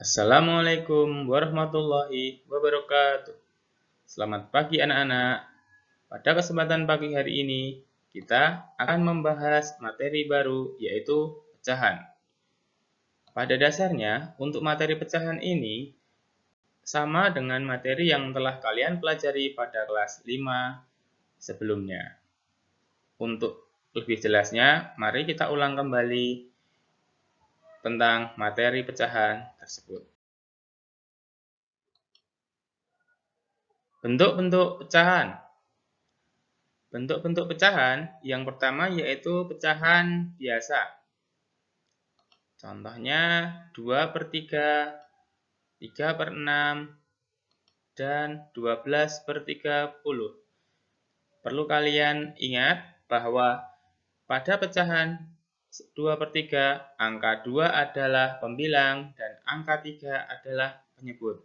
Assalamualaikum warahmatullahi wabarakatuh. Selamat pagi anak-anak. Pada kesempatan pagi hari ini, kita akan membahas materi baru yaitu pecahan. Pada dasarnya, untuk materi pecahan ini sama dengan materi yang telah kalian pelajari pada kelas 5 sebelumnya. Untuk lebih jelasnya, mari kita ulang kembali tentang materi pecahan tersebut. Bentuk-bentuk pecahan. Bentuk-bentuk pecahan yang pertama yaitu pecahan biasa. Contohnya 2/3, 3/6, dan 12/30. Perlu kalian ingat bahwa pada pecahan 2/3, angka 2 adalah pembilang dan angka 3 adalah penyebut.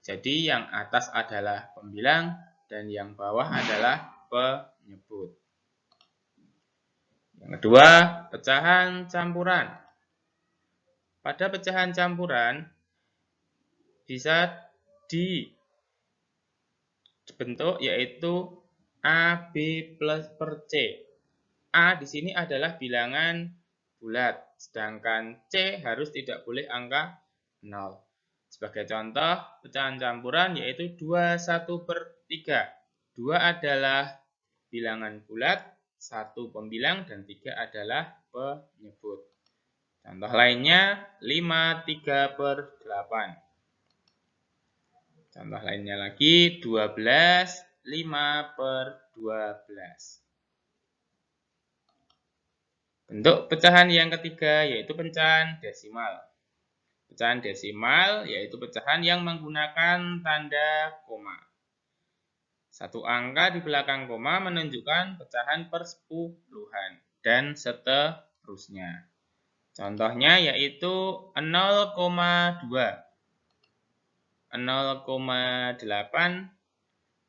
Jadi yang atas adalah pembilang dan yang bawah adalah penyebut. Yang kedua, pecahan campuran. Pada pecahan campuran bisa dibentuk yaitu A, B plus per C. A di sini adalah bilangan bulat, sedangkan C harus tidak boleh angka 0. Sebagai contoh, pecahan campuran yaitu 21/3. 2 adalah bilangan bulat, 1 pembilang, dan 3 adalah penyebut. Contoh lainnya 5/3/8. Contoh lainnya lagi 12 5/12. Bentuk pecahan yang ketiga yaitu pecahan desimal. Pecahan desimal yaitu pecahan yang menggunakan tanda koma. Satu angka di belakang koma menunjukkan pecahan persepuluhan dan seterusnya. Contohnya yaitu 0,2, 0,8,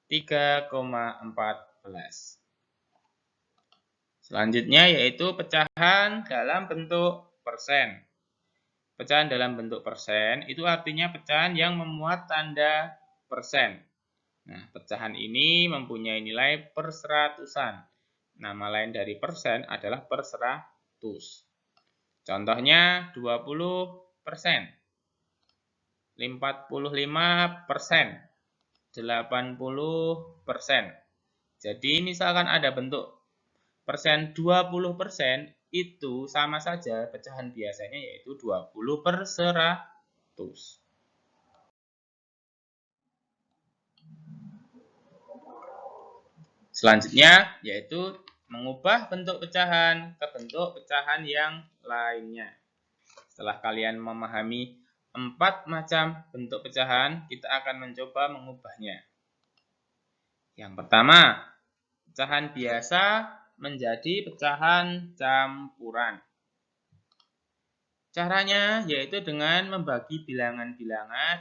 3,14. Selanjutnya yaitu pecahan dalam bentuk persen. Pecahan dalam bentuk persen itu artinya pecahan yang memuat tanda persen. Nah, pecahan ini mempunyai nilai perseratusan. Nama lain dari persen adalah perseratus. Contohnya 20%, 45%, 80%. Jadi misalkan ada bentuk persen 20%, itu sama saja pecahan biasanya yaitu 20/100. Selanjutnya yaitu mengubah bentuk pecahan ke bentuk pecahan yang lainnya. Setelah kalian memahami 4 macam bentuk pecahan, kita akan mencoba mengubahnya. Yang pertama, pecahan biasa menjadi pecahan campuran. Caranya yaitu dengan membagi bilangan-bilangan,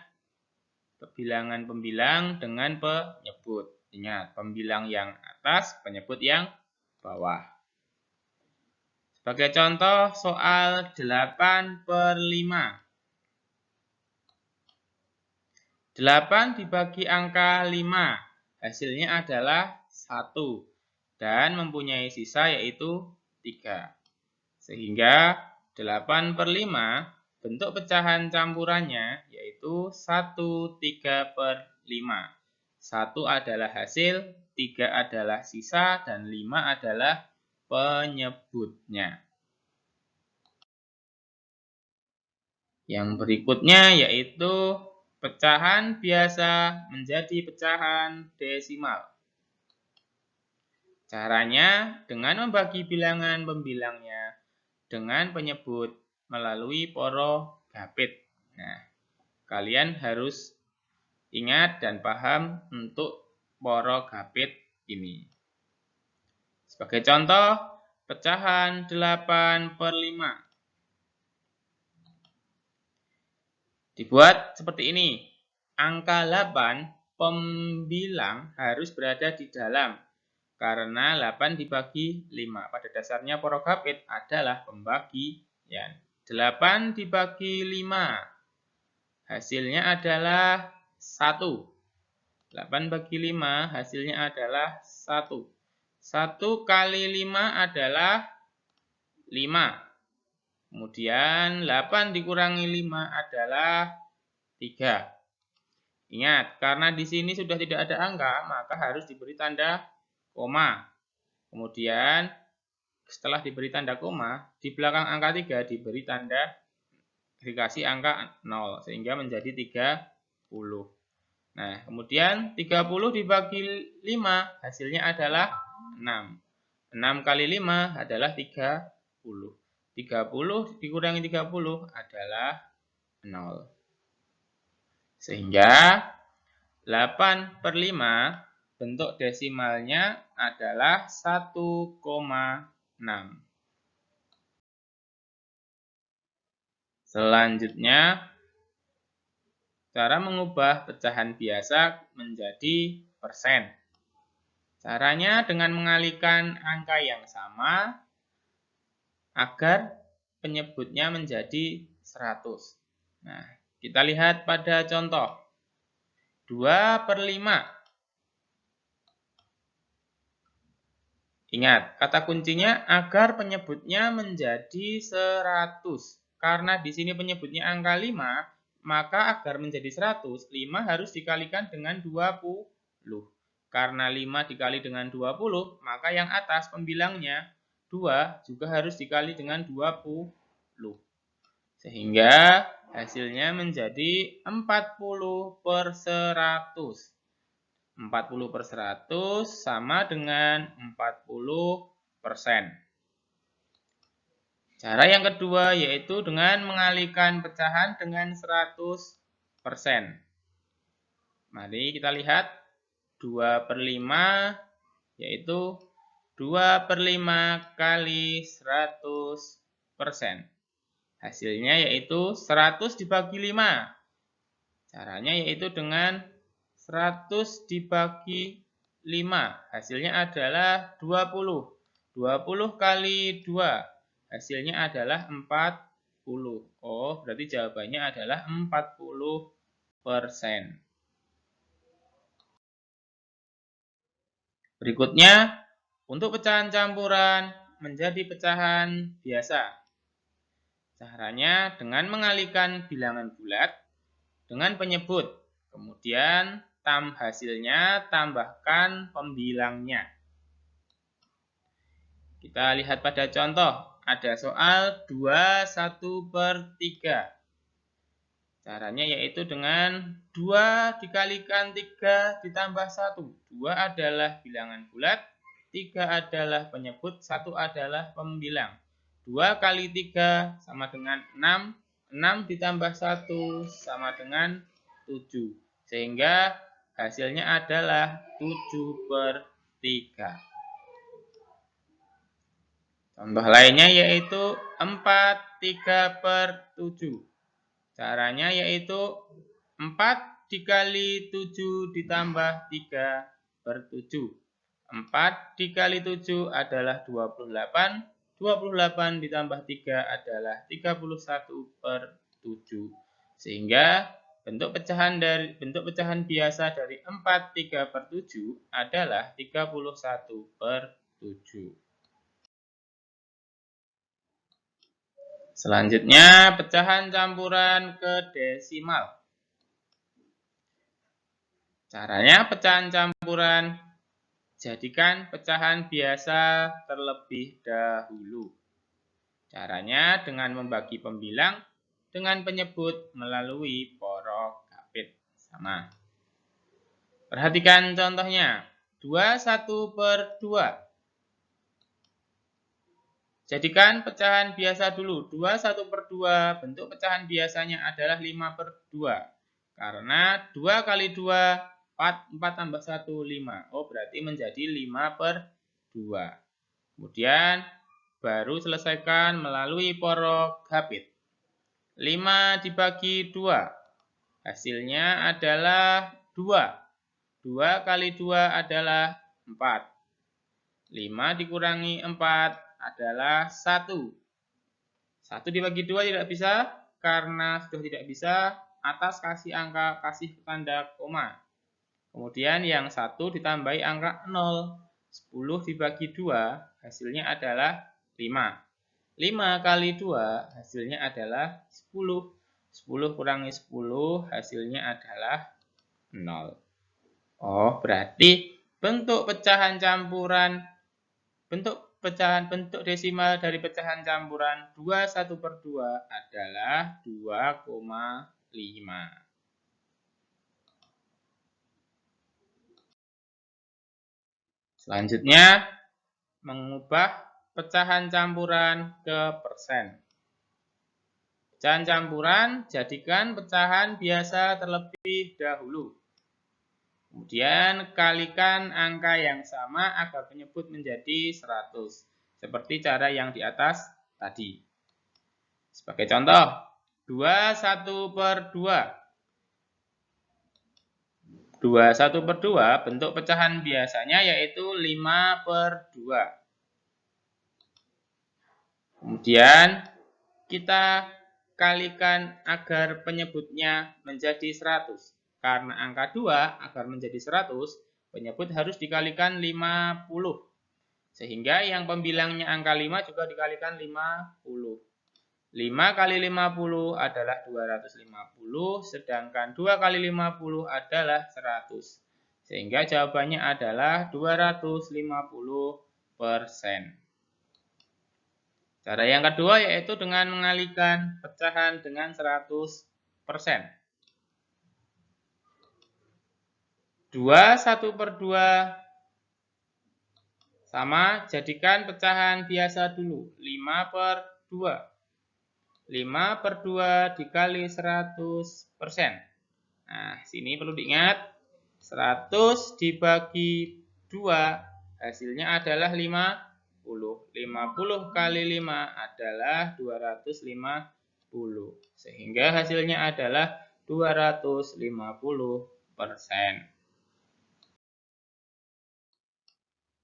bilangan pembilang dengan penyebut. Ingat, pembilang yang atas, penyebut yang bawah. Sebagai contoh, soal 8/5. 8 dibagi angka 5, hasilnya adalah 1, dan mempunyai sisa yaitu 3. Sehingga 8/5 bentuk pecahan campurannya yaitu 1/3/5. 1 adalah hasil, 3 adalah sisa, dan 5 adalah penyebutnya. Yang berikutnya yaitu pecahan biasa menjadi pecahan desimal. Caranya dengan membagi bilangan pembilangnya dengan penyebut melalui poro gapit. Nah, kalian harus ingat dan paham untuk poro gapit ini. Sebagai contoh, pecahan 8/5. Dibuat seperti ini. Angka 8 pembilang harus berada di dalam karena 8 dibagi 5. Pada dasarnya poro gapit adalah pembagian. 8 dibagi 5. hasilnya adalah 1. 8 bagi 5 hasilnya adalah 1. 1 kali 5 adalah 5. Kemudian 8 dikurangi 5 adalah 3. Ingat, karena di sini sudah tidak ada angka, maka harus diberi tanda koma. Kemudian setelah diberi tanda koma, di belakang angka 3 dikasih angka 0 sehingga menjadi 30. Nah, kemudian 30 dibagi 5 hasilnya adalah 6. 6 kali 5 adalah 30. 30 dikurangi 30 adalah 0. Sehingga 8/5 bentuk desimalnya adalah 1,6. Selanjutnya, cara mengubah pecahan biasa menjadi persen. Caranya dengan mengalihkan angka yang sama agar penyebutnya menjadi 100. Nah, kita lihat pada contoh 2/5. Ingat, kata kuncinya agar penyebutnya menjadi 100. Karena di sini penyebutnya angka 5, maka agar menjadi 100, 5 harus dikalikan dengan 20. Karena 5 dikali dengan 20, maka yang atas pembilangnya 2 juga harus dikali dengan 20. Sehingga hasilnya menjadi 40/100. 40/100 sama dengan 40%. Cara yang kedua yaitu dengan mengalihkan pecahan dengan 100%. Mari kita lihat 2/5 yaitu 2/5 kali 100%. Hasilnya yaitu 100 dibagi 5. Caranya yaitu dengan 100 dibagi 5. Hasilnya adalah 20. 20 kali 2. Hasilnya adalah 40. Oh, berarti jawabannya adalah 40%. Berikutnya, untuk pecahan campuran menjadi pecahan biasa. Caranya dengan mengalihkan bilangan bulat dengan penyebut. Kemudian hasilnya tambahkan pembilangnya. Kita lihat pada contoh. Ada soal 21/3. Caranya yaitu dengan 2 dikalikan 3 ditambah 1. 2 adalah bilangan bulat, 3 adalah penyebut, 1 adalah pembilang. 2 kali 3 sama dengan 6. 6 ditambah 1 sama dengan 7. Sehingga hasilnya adalah 7/3. Contoh lainnya yaitu 4/3/7. Caranya yaitu 4 dikali 7 ditambah 3/7. 4 dikali 7 adalah 28. 28 ditambah 3 adalah 31/7. Sehingga bentuk pecahan biasa dari 4/3/7 adalah 31/7. Selanjutnya, pecahan campuran ke desimal. Caranya pecahan campuran, jadikan pecahan biasa terlebih dahulu. Caranya dengan membagi pembilang dengan penyebut melalui poros kapit sama. Perhatikan contohnya, 21/2. Jadikan pecahan biasa dulu. 21/2 bentuk pecahan biasanya adalah 5/2. Karena 2 kali 2, 4 tambah 1, 5. Oh, berarti menjadi 5/2. Kemudian, baru selesaikan melalui poros kapit. 5 dibagi 2. Hasilnya adalah 2. 2 kali 2 adalah 4. 5 dikurangi 4 adalah 1. 1 dibagi 2 tidak bisa, karena sudah tidak bisa, atas kasih tanda koma. Kemudian yang 1 ditambahi angka 0. 10 dibagi 2 hasilnya adalah 5. 5 kali 2 hasilnya adalah 10. 10 kurangi 10 hasilnya adalah 0. Oh, berarti bentuk desimal dari pecahan campuran 21/2 adalah 2,5. Selanjutnya, mengubah pecahan campuran ke persen. Pecahan campuran, jadikan pecahan biasa terlebih dahulu. Kemudian, kalikan angka yang sama agar penyebut menjadi 100. Seperti cara yang di atas tadi. Sebagai contoh, 21/2. 21/2 bentuk pecahan biasanya yaitu 5/2. Kemudian kita kalikan agar penyebutnya menjadi 100. Karena angka 2 agar menjadi 100, penyebut harus dikalikan 50. Sehingga yang pembilangnya angka 5 juga dikalikan 50. 5 kali 50 adalah 250, sedangkan 2 kali 50 adalah 100. Sehingga jawabannya adalah 250%. Cara yang kedua yaitu dengan mengalihkan pecahan dengan 100%. 21/2 sama, jadikan pecahan biasa dulu, 5/2. 5/2 dikali 100%. Nah, sini perlu diingat, 100 dibagi 2, hasilnya adalah 50. 50 kali 5 adalah 250. Sehingga hasilnya adalah 250%.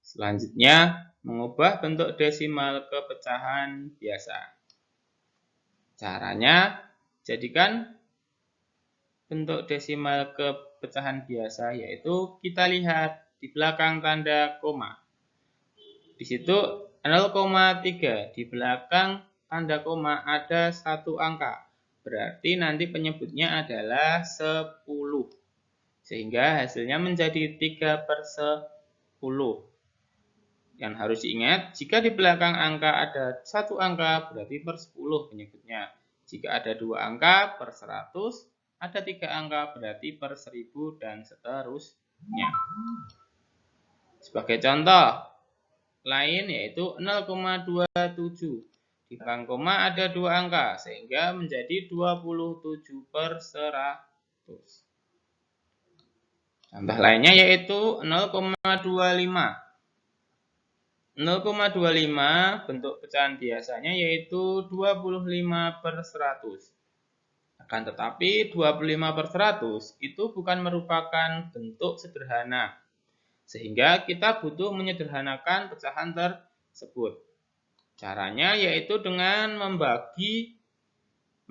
Selanjutnya, mengubah bentuk desimal ke pecahan biasa. Caranya, jadikan bentuk desimal ke pecahan biasa, yaitu kita lihat di belakang tanda koma. Di situ 0,3, di belakang tanda koma ada 1 angka. Berarti nanti penyebutnya adalah 10. Sehingga hasilnya menjadi 3/10. Yang harus diingat, jika di belakang angka ada 1 angka, berarti per 10 penyebutnya. Jika ada 2 angka, per 100, ada 3 angka, berarti per 1000, dan seterusnya. Sebagai contoh lain yaitu 0,27. Di belakang koma ada 2 angka, sehingga menjadi 27/100. Contoh lainnya yaitu 0,25. 0,25 bentuk pecahan biasanya yaitu 25/100. Akan tetapi 25/100 itu bukan merupakan bentuk sederhana. Sehingga kita butuh menyederhanakan pecahan tersebut. Caranya yaitu dengan membagi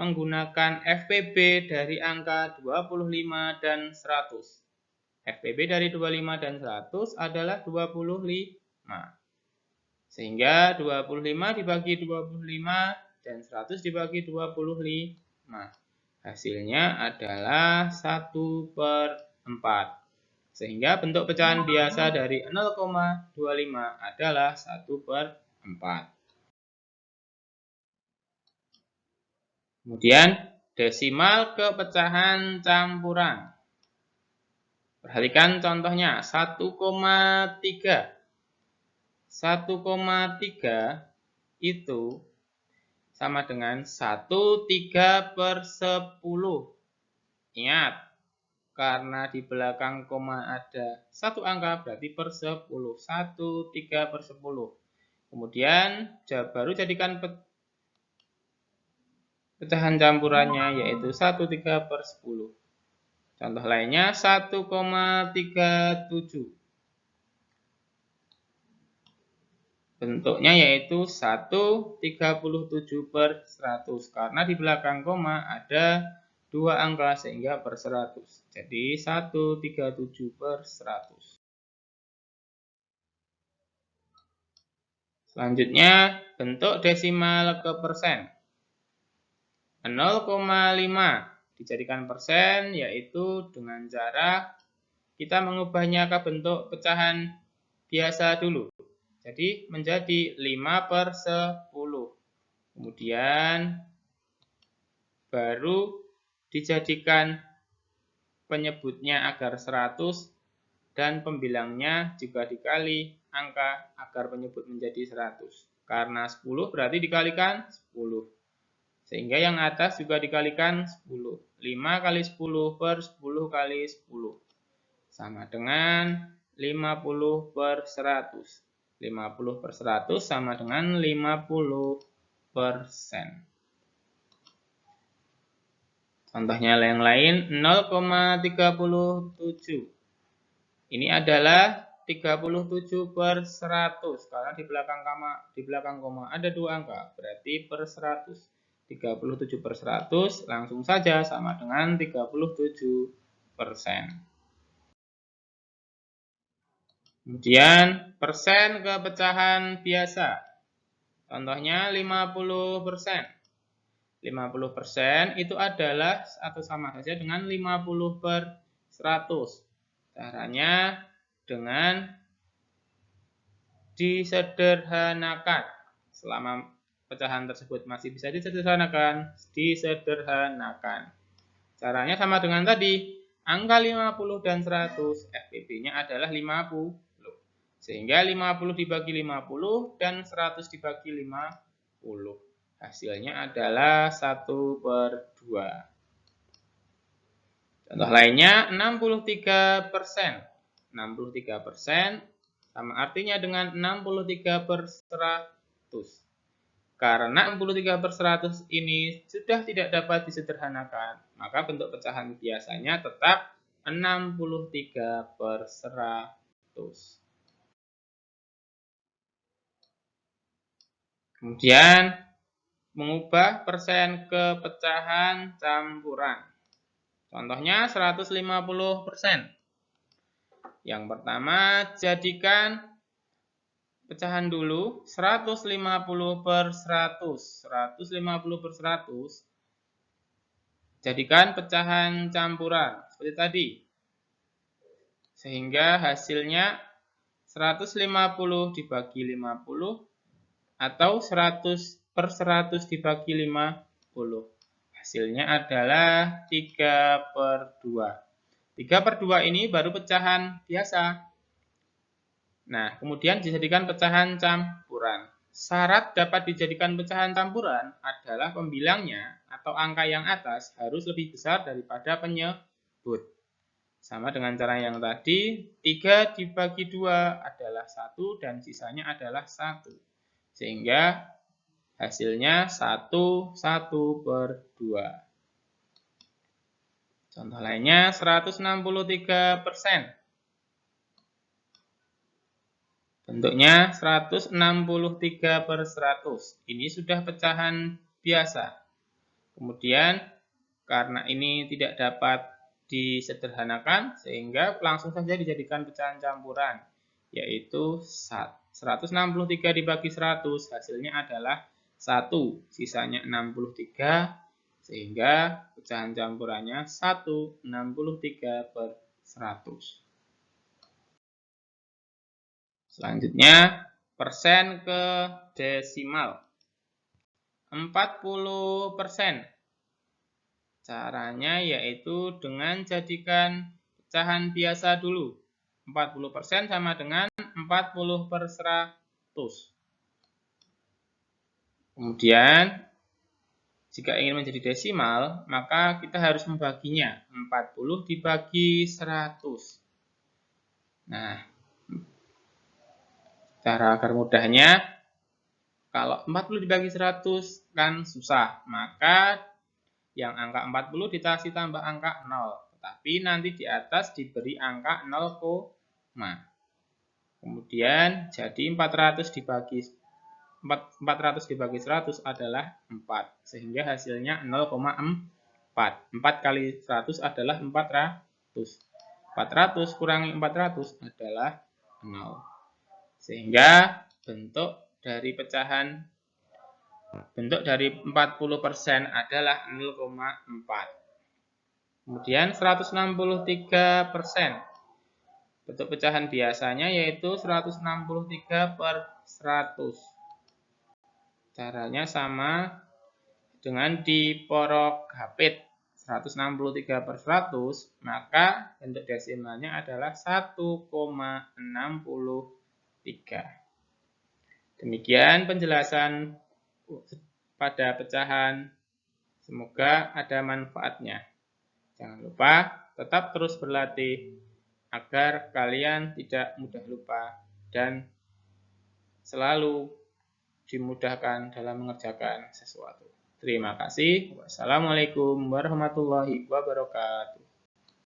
menggunakan FPB dari angka 25 dan 100. FPB dari 25 dan 100 adalah 25. Sehingga 25 dibagi 25 dan 100 dibagi 25. Hasilnya adalah 1/4. Sehingga bentuk pecahan biasa dari 0,25 adalah 1/4. Kemudian desimal ke pecahan campuran. Perhatikan contohnya 1,3. 1,3 itu sama dengan 1/3/10. Ingat, karena di belakang koma ada 1 angka, berarti per 10. 1/3/10. Kemudian, baru jadikan pecahan campurannya, yaitu 1/3/10. Contoh lainnya 1,37. Bentuknya yaitu 1/37/100. Karena di belakang koma ada 2 angka sehingga per 100. Jadi 137 per 100. Selanjutnya, bentuk desimal ke persen. 0,5 dijadikan persen, yaitu dengan cara kita mengubahnya ke bentuk pecahan biasa dulu. Jadi menjadi 5 per 10. Kemudian baru dijadikan penyebutnya agar 100 dan pembilangnya juga dikali angka agar penyebut menjadi 100. Karena 10 berarti dikalikan 10. Sehingga yang atas juga dikalikan 10. 5 kali 10 per 10 kali 10. Sama dengan 50 per 100. 50 per 100 sama dengan 50%. Contohnya yang lain, 0,37. Ini adalah 37 per 100. Karena di belakang koma ada 2 angka, berarti per 100. 37 per 100 langsung saja sama dengan 37%. Kemudian persen ke pecahan biasa. Contohnya 50%. 50% itu adalah atau sama saja dengan 50 per 100. Caranya dengan disederhanakan. Selama pecahan tersebut masih bisa disederhanakan, disederhanakan. Caranya sama dengan tadi. Angka 50 dan 100, FPB-nya adalah 50. Sehingga 50 dibagi 50 dan 100 dibagi 50. Hasilnya adalah 1 per 2. Contoh lainnya 63%. 63% sama artinya dengan 63 per 100. Karena 63 per 100 ini sudah tidak dapat disederhanakan, maka bentuk pecahan biasanya tetap 63 per 100. Kemudian mengubah persen ke pecahan campuran. Contohnya 150%. Yang pertama, jadikan pecahan dulu 150 per 100. 150 per 100. Jadikan pecahan campuran, seperti tadi. Sehingga hasilnya 150 dibagi 50 atau 100 per 100 dibagi 50. Hasilnya adalah 3 per 2. 3 per 2 ini baru pecahan biasa. Nah, kemudian dijadikan pecahan campuran. Syarat dapat dijadikan pecahan campuran adalah pembilangnya atau angka yang atas harus lebih besar daripada penyebut. Sama dengan cara yang tadi, 3 dibagi 2 adalah 1 dan sisanya adalah 1. Sehingga hasilnya 1 per 2. Contoh lainnya 163%. Bentuknya 163 per 100. Ini sudah pecahan biasa. Kemudian karena ini tidak dapat disederhanakan sehingga langsung saja dijadikan pecahan campuran, yaitu 163 dibagi 100 hasilnya adalah 1, sisanya 63, sehingga pecahan campurannya 163 per 100. Selanjutnya, persen ke desimal. 40%. Caranya yaitu dengan jadikan pecahan biasa dulu. 40% sama dengan 40 per 100. Kemudian, jika ingin menjadi desimal, maka kita harus membaginya. 40 dibagi 100. Nah, cara agar mudahnya, kalau 40 dibagi 100 kan susah, maka yang angka 40 dikasih tambah angka 0. Tetapi nanti di atas diberi angka 0, kemudian jadi 400 dibagi 100 adalah 4, sehingga hasilnya 0,4. 4. 4 kali 100 adalah 400. 400 kurangi 400 adalah 0. Sehingga bentuk dari 40% adalah 0,4. Kemudian 163%. Bentuk pecahan biasanya yaitu 163/100. Caranya sama dengan di porok hapit 163/100, maka bentuk desimalnya adalah 1,63. Demikian penjelasan pada pecahan. Semoga ada manfaatnya. Jangan lupa tetap terus berlatih agar kalian tidak mudah lupa dan selalu dimudahkan dalam mengerjakan sesuatu. Terima kasih. Wassalamualaikum warahmatullahi wabarakatuh.